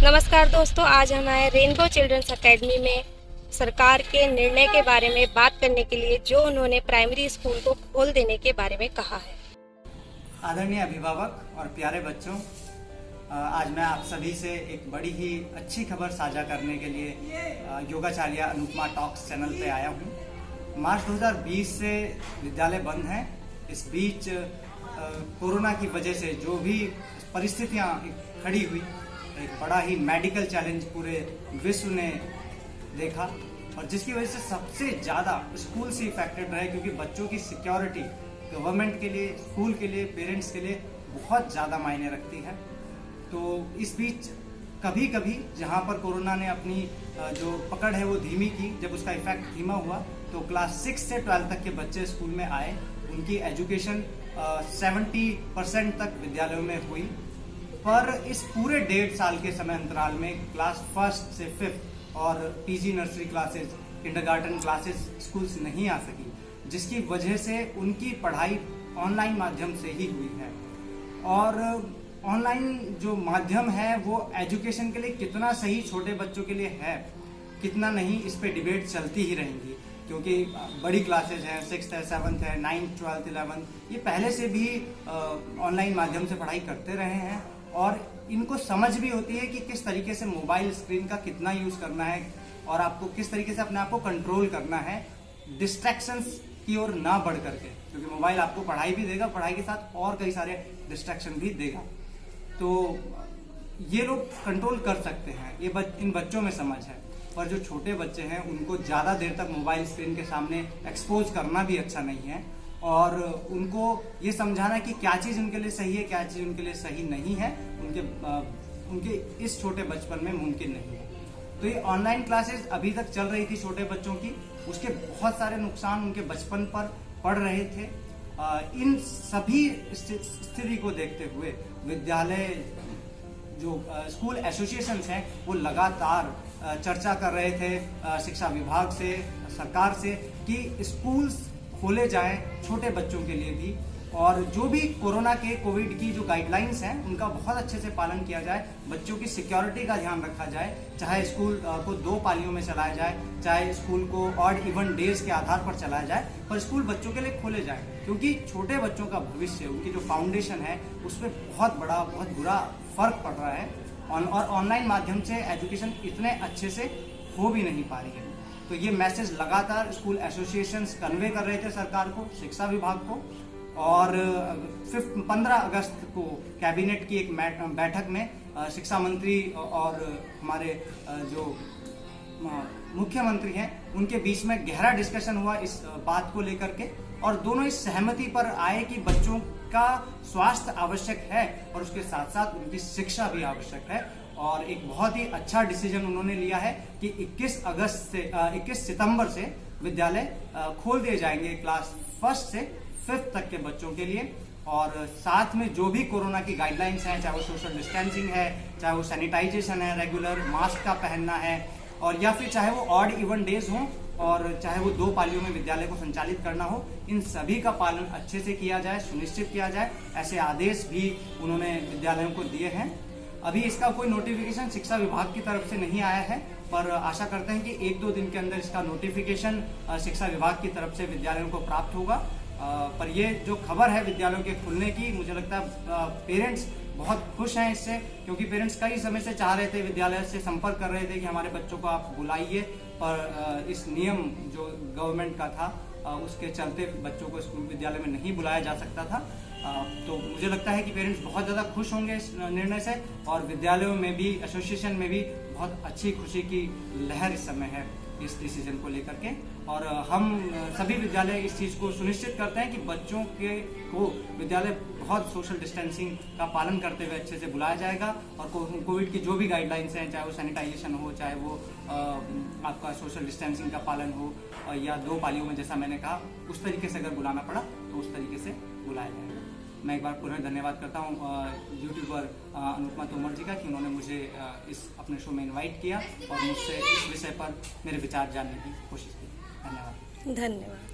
नमस्कार दोस्तों, आज हम आए रेनबो चिल्ड्रंस एकेडमी में सरकार के निर्णय के बारे में बात करने के लिए, जो उन्होंने प्राइमरी स्कूल को खोल देने के बारे में कहा है। आदरणीय अभिभावक और प्यारे बच्चों, आज मैं आप सभी से एक बड़ी ही अच्छी खबर साझा करने के लिए योगाचार्य अनुपमा टॉक्स चैनल पे आया हूँ। मार्च 2020 से विद्यालय बंद हैं। इस बीच कोरोना की वजह से जो भी परिस्थितियाँ खड़ी हुई, एक बड़ा ही मेडिकल चैलेंज पूरे विश्व ने देखा और जिसकी वजह से सबसे ज़्यादा स्कूल से इफेक्टेड रहे, क्योंकि बच्चों की सिक्योरिटी गवर्नमेंट के लिए, स्कूल के लिए, पेरेंट्स के लिए बहुत ज़्यादा मायने रखती है। तो इस बीच कभी कभी जहाँ पर कोरोना ने अपनी जो पकड़ है वो धीमी की, जब उसका इफेक्ट धीमा हुआ तो क्लास 6 से 12 तक के बच्चे स्कूल में आए। उनकी एजुकेशन 70% तक विद्यालयों में हुई, पर इस पूरे 1.5 साल के समय अंतराल में क्लास 1 से 5 और PG nursery classes, kindergarten classes schools नहीं आ सकी, जिसकी वजह से उनकी पढ़ाई ऑनलाइन माध्यम से ही हुई है। और ऑनलाइन जो माध्यम है वो एजुकेशन के लिए कितना सही छोटे बच्चों के लिए है, कितना नहीं, इस पे डिबेट चलती ही रहेंगी, क्योंकि बड़ी क्लासेज हैं, 6th है, 7th है, 9th, 12th, 11th, ये पहले से भी ऑनलाइन माध्यम से पढ़ाई करते रहे हैं और इनको समझ भी होती है कि किस तरीके से मोबाइल स्क्रीन का कितना यूज करना है और आपको किस तरीके से अपने आप को कंट्रोल करना है डिस्ट्रैक्शंस की ओर ना बढ़ करके, क्योंकि मोबाइल आपको पढ़ाई भी देगा, पढ़ाई के साथ और कई सारे डिस्ट्रैक्शन भी देगा। तो ये लोग कंट्रोल कर सकते हैं, ये इन बच्चों में समझ है। पर जो छोटे बच्चे हैं उनको ज़्यादा देर तक मोबाइल स्क्रीन के सामने एक्सपोज करना भी अच्छा नहीं है और उनको ये समझाना कि क्या चीज़ उनके लिए सही है, क्या चीज़ उनके लिए सही नहीं है, उनके इस छोटे बचपन में मुमकिन नहीं है। तो ये ऑनलाइन क्लासेस अभी तक चल रही थी छोटे बच्चों की, उसके बहुत सारे नुकसान उनके बचपन पर पड़ रहे थे। इन सभी स्थिति को देखते हुए विद्यालय जो स्कूल एसोसिएशंस हैं वो लगातार चर्चा कर रहे थे शिक्षा विभाग से, सरकार से, कि स्कूल्स खोले जाएं छोटे बच्चों के लिए भी, और जो भी कोरोना के कोविड की जो गाइडलाइंस हैं उनका बहुत अच्छे से पालन किया जाए, बच्चों की सिक्योरिटी का ध्यान रखा जाए, चाहे स्कूल को 2 पालियों में चलाया जाए, चाहे स्कूल को ऑड इवन डेज के आधार पर चलाया जाए, पर स्कूल बच्चों के लिए खोले जाए, क्योंकि छोटे बच्चों का भविष्य, उनकी जो फाउंडेशन है उस पर बहुत बुरा फर्क पड़ रहा है और ऑनलाइन माध्यम से एजुकेशन इतने अच्छे से हो भी नहीं पा रही है। तो ये मैसेज लगातार स्कूल एसोसिएशंस कन्वे कर रहे थे सरकार को, शिक्षा विभाग को, और 15 अगस्त को कैबिनेट की एक बैठक में शिक्षा मंत्री और हमारे जो मुख्यमंत्री हैं उनके बीच में गहरा डिस्कशन हुआ इस बात को लेकर के, और दोनों इस सहमति पर आए कि बच्चों का स्वास्थ्य आवश्यक है और उसके साथ साथ उनकी शिक्षा भी आवश्यक है। और एक बहुत ही अच्छा डिसीजन उन्होंने लिया है कि 21 सितंबर से विद्यालय खोल दिए जाएंगे क्लास 1 से 5th तक के बच्चों के लिए, और साथ में जो भी कोरोना की गाइडलाइंस हैं, चाहे वो सोशल डिस्टेंसिंग है, चाहे वो सैनिटाइजेशन है, रेगुलर मास्क का पहनना है, और या फिर चाहे वो ऑड इवन डेज हों और चाहे वो 2 पालियों में विद्यालय को संचालित करना हो, इन सभी का पालन अच्छे से किया जाए, सुनिश्चित किया जाए, ऐसे आदेश भी उन्होंने विद्यालयों को दिए हैं। अभी इसका कोई नोटिफिकेशन शिक्षा विभाग की तरफ से नहीं आया है, पर आशा करते हैं कि 1-2 दिन के अंदर इसका नोटिफिकेशन शिक्षा विभाग की तरफ से विद्यालयों को प्राप्त होगा। पर ये जो खबर है विद्यालयों के खुलने की, मुझे लगता है पेरेंट्स बहुत खुश हैं इससे, क्योंकि पेरेंट्स कई समय से चाह रहे थे, विद्यालय से संपर्क कर रहे थे कि हमारे बच्चों को आप बुलाइए, पर इस नियम जो गवर्नमेंट का था उसके चलते बच्चों को स्कूल विद्यालय में नहीं बुलाया जा सकता था। तो मुझे लगता है कि पेरेंट्स बहुत ज़्यादा खुश होंगे इस निर्णय से, और विद्यालयों में भी, एसोसिएशन में भी बहुत अच्छी खुशी की लहर इस समय है इस डिसीजन को लेकर के। और हम सभी विद्यालय इस चीज़ को सुनिश्चित करते हैं कि बच्चों को विद्यालय बहुत सोशल डिस्टेंसिंग का पालन करते हुए अच्छे से बुलाया जाएगा, और कोविड की जो भी गाइडलाइंस हैं, चाहे वो सैनिटाइजेशन हो, चाहे वो आपका सोशल डिस्टेंसिंग का पालन हो, या 2 पालियों में जैसा मैंने कहा, उस तरीके से अगर बुलाना पड़ा तो उस तरीके से बुलाया जाएगा। मैं एक बार पुनः धन्यवाद करता हूँ यूट्यूबर अनुपमा तोमर जी का, कि उन्होंने मुझे इस अपने शो में इनवाइट किया और मुझसे इस विषय पर मेरे विचार जानने की कोशिश की। धन्यवाद।